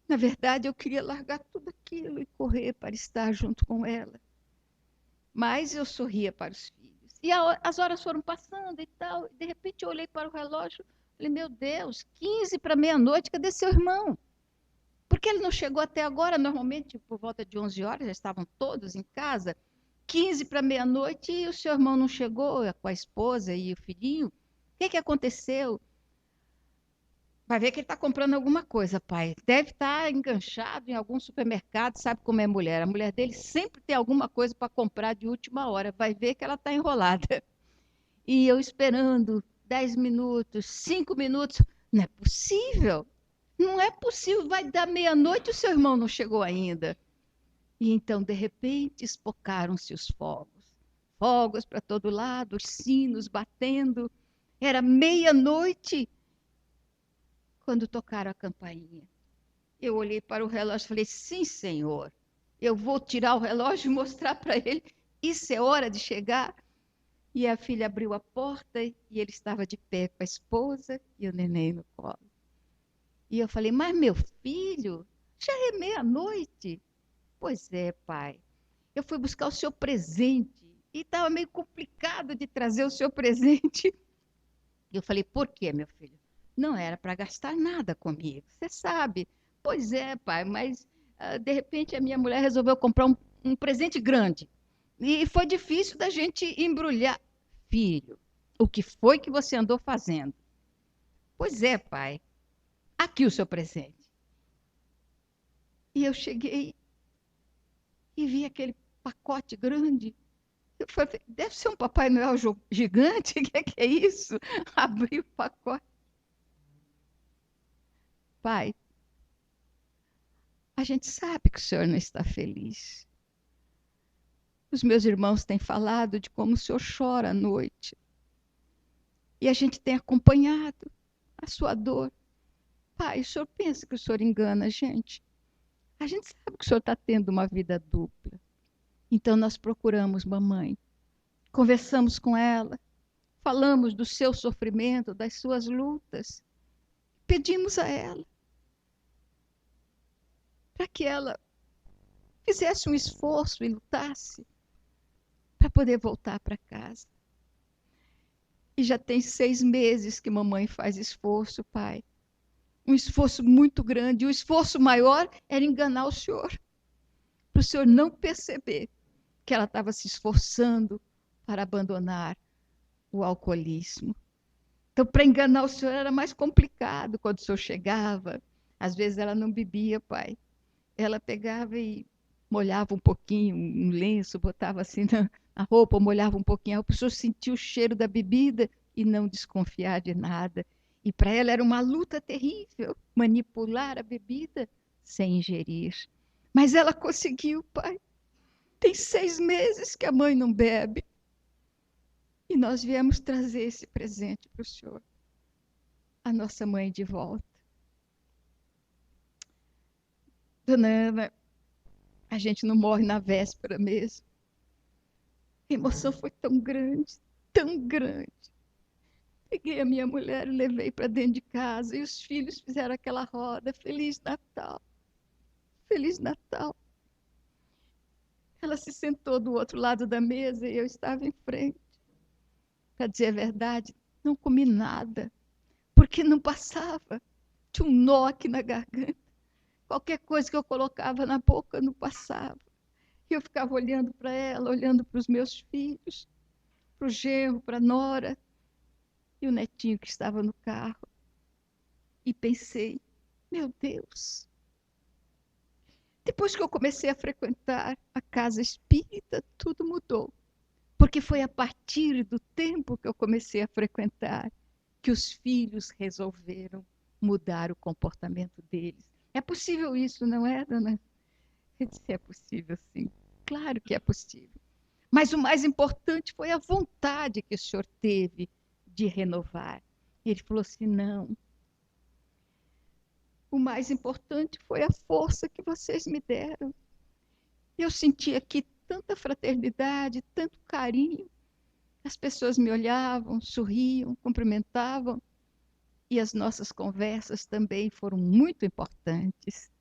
S4: Na verdade, eu queria largar tudo aquilo e correr para estar junto com ela. Mas eu sorria para os filhos. E as horas foram passando e tal. De repente eu olhei para o relógio e falei, meu Deus, 15 para meia-noite, cadê seu irmão? Por que ele não chegou até agora? Normalmente, por volta de 11 horas, já estavam todos em casa. 15 para meia-noite e o seu irmão não chegou com a esposa e o filhinho. O que aconteceu? Vai ver que ele está comprando alguma coisa, pai. Deve estar enganchado em algum supermercado, sabe como é mulher. A mulher dele sempre tem alguma coisa para comprar de última hora. Vai ver que ela está enrolada. E eu esperando 10 minutos, 5 minutos. Não é possível. Não é possível. Vai dar meia-noite e o seu irmão não chegou ainda. E então, de repente, espocaram-se os fogos. Fogos para todo lado, os sinos batendo. Era meia-noite quando tocaram a campainha. Eu olhei para o relógio e falei, sim, senhor, eu vou tirar o relógio e mostrar para ele, isso é hora de chegar. E a filha abriu a porta e ele estava de pé com a esposa e o neném no colo. E eu falei, mas meu filho, já é meia-noite. Pois é, pai, eu fui buscar o seu presente e estava meio complicado de trazer o seu presente. E eu falei, por quê, meu filho? Não era para gastar nada comigo, você sabe. Pois é, pai, mas De repente, a minha mulher resolveu comprar um presente grande. E foi difícil da gente embrulhar. Filho, o que foi que você andou fazendo? Pois é, pai. Aqui o seu presente. E eu cheguei e vi aquele pacote grande. Eu falei, deve ser um Papai Noel gigante? O que é isso? Abri o pacote. Pai, a gente sabe que o senhor não está feliz. Os meus irmãos têm falado de como o senhor chora à noite. E a gente tem acompanhado a sua dor. Pai, o senhor pensa que o senhor engana a gente? A gente sabe que o senhor está tendo uma vida dupla. Então nós procuramos mamãe. Conversamos com ela. Falamos do seu sofrimento, das suas lutas. Pedimos a ela para que ela fizesse um esforço e lutasse para poder voltar para casa. E já tem 6 meses que mamãe faz esforço, pai. Um esforço muito grande. E o esforço maior era enganar o senhor. Para o senhor não perceber que ela estava se esforçando para abandonar o alcoolismo. Então, para enganar o senhor era mais complicado quando o senhor chegava. Às vezes ela não bebia, pai. Ela pegava e molhava um pouquinho, um lenço, botava assim na roupa, molhava um pouquinho, para o senhor sentir o cheiro da bebida e não desconfiar de nada. E para ela era uma luta terrível, manipular a bebida sem ingerir. Mas ela conseguiu, pai. Tem 6 meses que a mãe não bebe. E nós viemos trazer esse presente para o senhor. A nossa mãe de volta. Dona Ana, a gente não morre na véspera mesmo. A emoção foi tão grande, tão grande. Peguei a minha mulher e levei para dentro de casa. E os filhos fizeram aquela roda. Feliz Natal. Feliz Natal. Ela se sentou do outro lado da mesa e eu estava em frente. Para dizer a verdade, não comi nada. Porque não passava. Tinha um nó aqui na garganta. Qualquer coisa que eu colocava na boca não passava. E eu ficava olhando para ela, olhando para os meus filhos, para o genro, para a nora e o netinho que estava no carro. E pensei, meu Deus. Depois que eu comecei a frequentar a casa espírita, tudo mudou. Porque foi a partir do tempo que eu comecei a frequentar que os filhos resolveram mudar o comportamento deles. É possível isso, não é, dona? Eu disse, é possível, sim. Claro que é possível. Mas o mais importante foi a vontade que o senhor teve de renovar. E ele falou assim, não. O mais importante foi a força que vocês me deram. Eu senti aqui tanta fraternidade, tanto carinho. As pessoas me olhavam, sorriam, cumprimentavam. E as nossas conversas também foram muito importantes.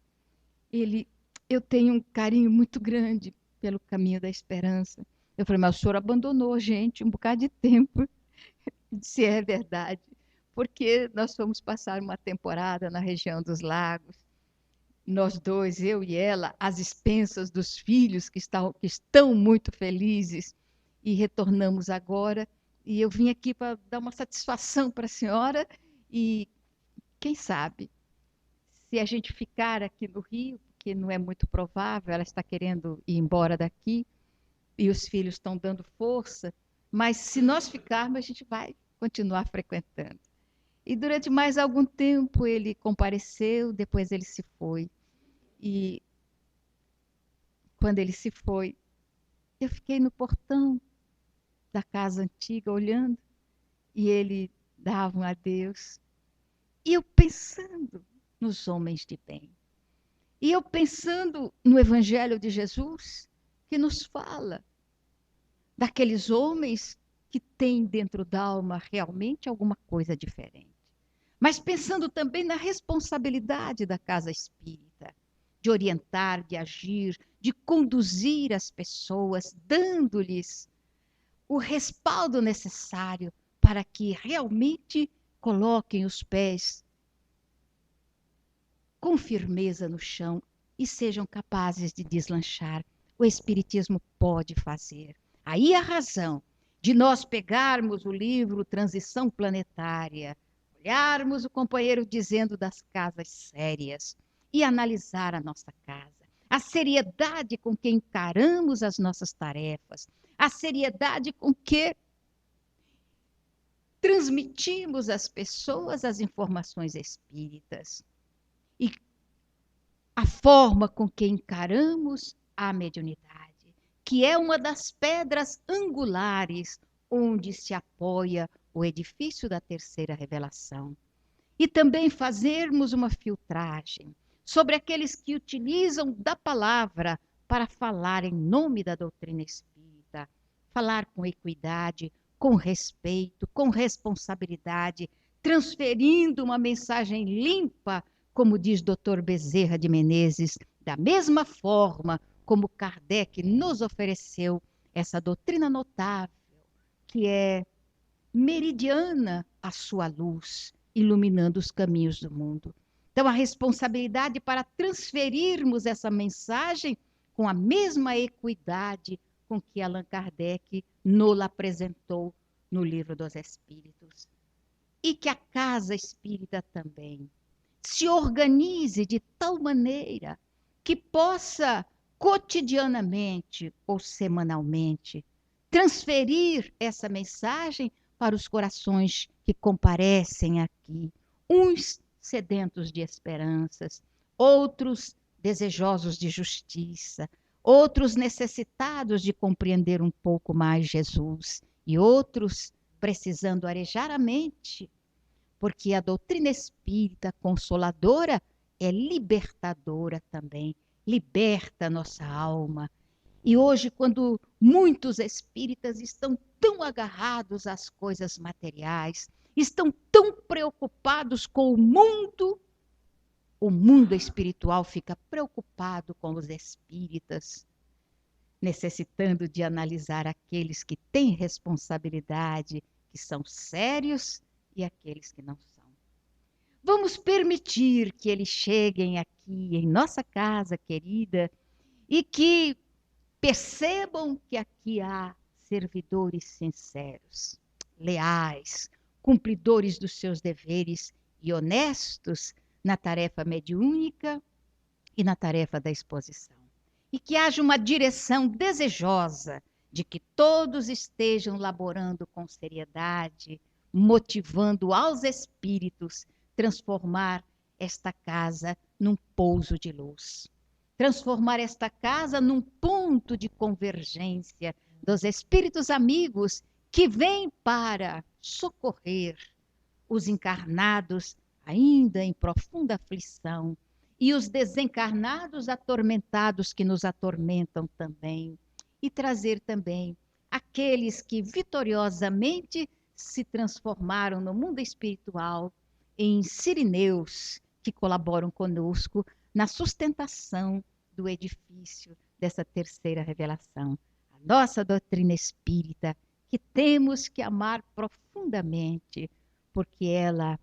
S4: Eu tenho um carinho muito grande pelo caminho da esperança. Eu falei, mas o senhor abandonou a gente um bocado de tempo. Ele disse, é verdade. Porque nós fomos passar uma temporada na região dos lagos. Nós dois, eu e ela, às expensas dos filhos que estão muito felizes. E retornamos agora. E eu vim aqui para dar uma satisfação para a senhora. E quem sabe, se a gente ficar aqui no Rio, que não é muito provável, ela está querendo ir embora daqui, e os filhos estão dando força, mas se nós ficarmos, a gente vai continuar frequentando. E durante mais algum tempo ele compareceu, depois ele se foi. E quando ele se foi, eu fiquei no portão da casa antiga, olhando, e ele dava um adeus. E eu pensando nos homens de bem. E eu pensando no Evangelho de Jesus, que nos fala daqueles homens que têm dentro da alma realmente alguma coisa diferente. Mas pensando também na responsabilidade da casa espírita, de orientar, de agir, de conduzir as pessoas, dando-lhes o respaldo necessário para que realmente coloquem os pés com firmeza no chão e sejam capazes de deslanchar. O Espiritismo pode fazer. Aí a razão de nós pegarmos o livro Transição Planetária, olharmos o companheiro dizendo das casas sérias e analisar a nossa casa. A seriedade com que encaramos as nossas tarefas, a seriedade com que transmitimos às pessoas as informações espíritas e a forma com que encaramos a mediunidade, que é uma das pedras angulares onde se apoia o edifício da terceira revelação. E também fazermos uma filtragem sobre aqueles que utilizam da palavra para falar em nome da doutrina espírita, falar com equidade, com respeito, com responsabilidade, transferindo uma mensagem limpa, como diz Dr. Bezerra de Menezes, da mesma forma como Kardec nos ofereceu essa doutrina notável, que é meridiana a sua luz, iluminando os caminhos do mundo. Então, a responsabilidade para transferirmos essa mensagem com a mesma equidade com que Allan Kardec nos apresentou no Livro dos Espíritos. E que a casa espírita também se organize de tal maneira que possa cotidianamente ou semanalmente transferir essa mensagem para os corações que comparecem aqui, uns sedentos de esperanças, outros desejosos de justiça, outros necessitados de compreender um pouco mais Jesus e outros precisando arejar a mente, porque a doutrina espírita consoladora é libertadora também, liberta a nossa alma. E hoje, quando muitos espíritas estão tão agarrados às coisas materiais, estão tão preocupados com o mundo espiritual fica preocupado com os espíritas, necessitando de analisar aqueles que têm responsabilidade, que são sérios, e aqueles que não são. Vamos permitir que eles cheguem aqui em nossa casa querida e que percebam que aqui há servidores sinceros, leais, cumpridores dos seus deveres e honestos na tarefa mediúnica e na tarefa da exposição. E que haja uma direção desejosa de que todos estejam laborando com seriedade, motivando aos espíritos transformar esta casa num pouso de luz. Transformar esta casa num ponto de convergência dos espíritos amigos que vêm para socorrer os encarnados ainda em profunda aflição e os desencarnados atormentados que nos atormentam também, e trazer também aqueles que vitoriosamente se transformaram no mundo espiritual em sirineus que colaboram conosco na sustentação do edifício dessa terceira revelação. A nossa doutrina espírita, que temos que amar profundamente, porque ela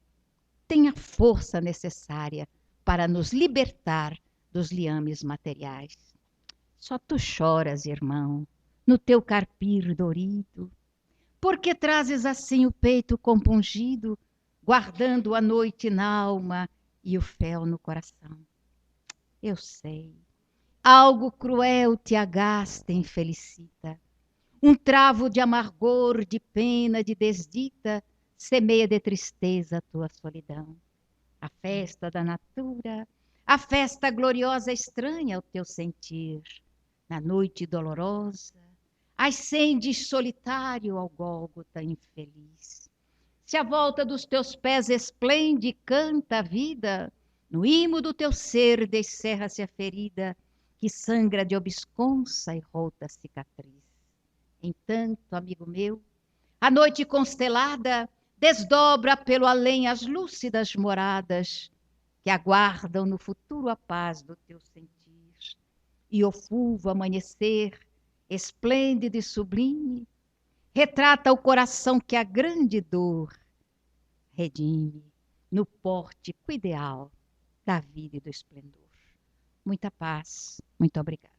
S4: tem a força necessária para nos libertar dos liames materiais. Só tu choras, irmão, no teu carpir dorido, porque trazes assim o peito compungido, guardando a noite na alma e o fel no coração. Eu sei, algo cruel te agasta e infelicita, um travo de amargor, de pena, de desdita, semeia de tristeza a tua solidão. A festa da natura, a festa gloriosa estranha ao teu sentir. Na noite dolorosa, ascendes solitário ao Gólgota infeliz. Se à volta dos teus pés esplende e canta a vida, no imo do teu ser descerra-se a ferida que sangra de obsconsa e rota cicatriz. Entanto, amigo meu, a noite constelada desdobra pelo além as lúcidas moradas que aguardam no futuro a paz do teu sentir. E o fulvo amanhecer, esplêndido e sublime, retrata o coração que a grande dor redime no pórtico ideal da vida e do esplendor. muita paz. Muito obrigada.